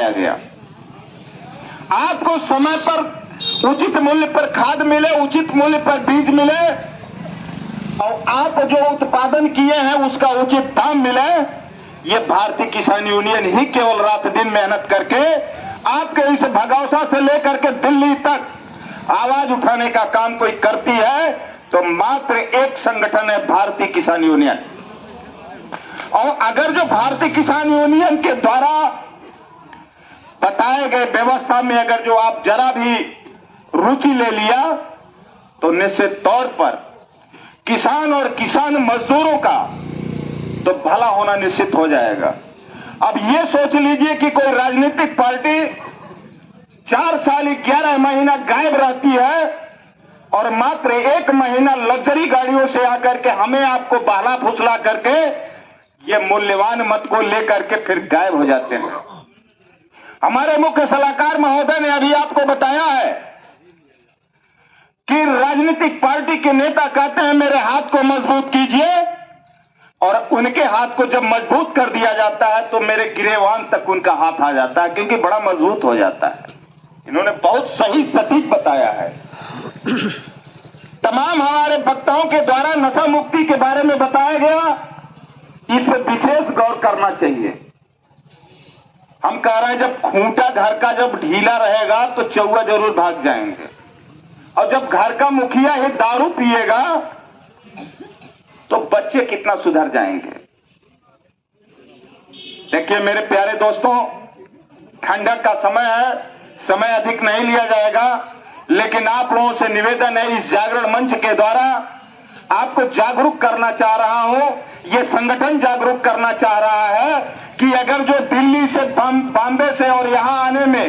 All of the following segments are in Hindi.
बताया गया। आपको समय पर उचित मूल्य पर खाद मिले, उचित मूल्य पर बीज मिले और आप जो उत्पादन किए हैं उसका उचित दाम मिले। ये भारतीय किसान यूनियन ही केवल रात दिन मेहनत करके आपके इस भगौसा से लेकर के दिल्ली तक आवाज उठाने का काम कोई करती है तो मात्र एक संगठन है, भारतीय किसान यूनियन। और अगर जो भारतीय किसान यूनियन के द्वारा बताए गए व्यवस्था में अगर जो आप जरा भी रुचि ले लिया तो निश्चित तौर पर किसान और किसान मजदूरों का तो भला होना निश्चित हो जाएगा। अब ये सोच लीजिए कि कोई राजनीतिक पार्टी 4 साल 11 महीना गायब रहती है और मात्र 1 महीना लग्जरी गाड़ियों से आकर के हमें आपको बहला फुसला करके ये मूल्यवान मत को लेकर के फिर गायब हो जाते हैं। हमारे मुख्य सलाहकार महोदय ने अभी आपको बताया है कि राजनीतिक पार्टी के नेता कहते हैं मेरे हाथ को मजबूत कीजिए और उनके हाथ को जब मजबूत कर दिया जाता है तो मेरे गिरेबान तक उनका हाथ आ जाता है क्योंकि बड़ा मजबूत हो जाता है। इन्होंने बहुत सही सटीक बताया है। तमाम हमारे वक्ताओं के द्वारा नशा मुक्ति के बारे में बताया गया, इस पर विशेष गौर करना चाहिए। हम कह रहे हैं जब खूंटा घर का जब ढीला रहेगा तो चौवा जरूर भाग जाएंगे और जब घर का मुखिया ही दारू पिएगा तो बच्चे कितना सुधर जाएंगे। देखिए मेरे प्यारे दोस्तों, ठंडक का समय है, समय अधिक नहीं लिया जाएगा, लेकिन आप लोगों से निवेदन है इस जागरण मंच के द्वारा आपको जागरूक करना चाह रहा हूं। ये संगठन जागरूक करना चाह रहा है कि अगर जो दिल्ली से बॉम्बे से और यहां आने में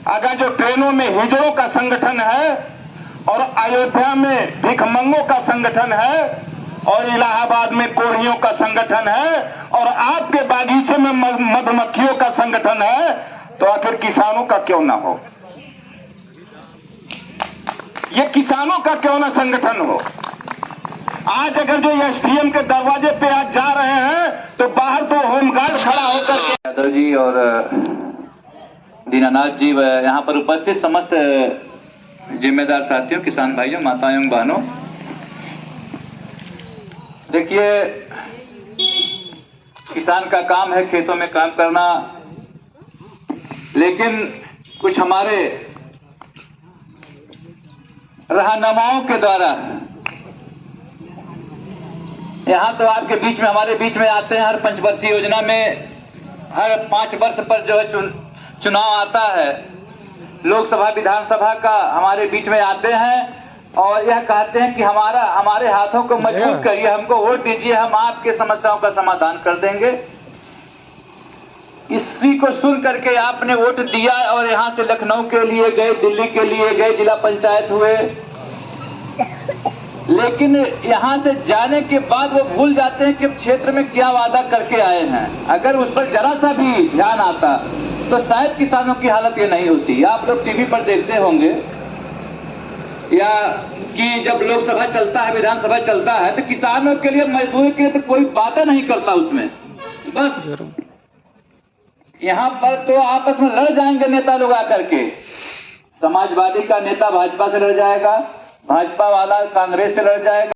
अगर जो ट्रेनों में हिजड़ों का संगठन है और अयोध्या में भिखमंगों का संगठन है और इलाहाबाद में कोढ़ियों का संगठन है और आपके बागीचे में मधुमक्खियों का संगठन है तो आखिर किसानों का क्यों ना हो? ये किसानों का क्यों ना संगठन हो? आज अगर जो एसडीएम के दरवाजे पे आज जा रहे हैं तो बाहर तो होमगार्ड खड़ा होकर के यादव जी और दीनानाथ जी व यहाँ पर उपस्थित समस्त जिम्मेदार साथियों, किसान भाइयों, माताओं एवं बहनों, देखिए किसान का काम है खेतों में काम करना, लेकिन कुछ हमारे रहनुमाओं के द्वारा यहाँ तो आपके बीच में हमारे बीच में आते हैं। हर पंचवर्षीय योजना में हर 5 वर्ष पर जो है चुनाव आता है, लोकसभा विधानसभा का हमारे बीच में आते हैं और यह कहते हैं कि हमारे हाथों को मजबूत करिए, हमको वोट दीजिए, हम आपके समस्याओं का समाधान कर देंगे। इसी को सुन करके आपने वोट दिया और यहाँ से लखनऊ के लिए गए, दिल्ली के लिए गए, जिला पंचायत हुए, लेकिन यहाँ से जाने के बाद वो भूल जाते हैं कि क्षेत्र में क्या वादा करके आए हैं। अगर उस पर जरा सा भी ध्यान आता तो शायद किसानों की हालत ये नहीं होती। आप लोग टीवी पर देखते होंगे या कि जब लोकसभा चलता है, विधानसभा चलता है तो किसानों के लिए, मजदूरी के लिए तो कोई बातें नहीं करता उसमें। बस यहाँ पर तो आपस में लड़ जाएंगे नेता लोग आकर के। समाजवादी का नेता भाजपा से लड़ जाएगा, भाजपा वाला कांग्रेस से लड़ जाएगा।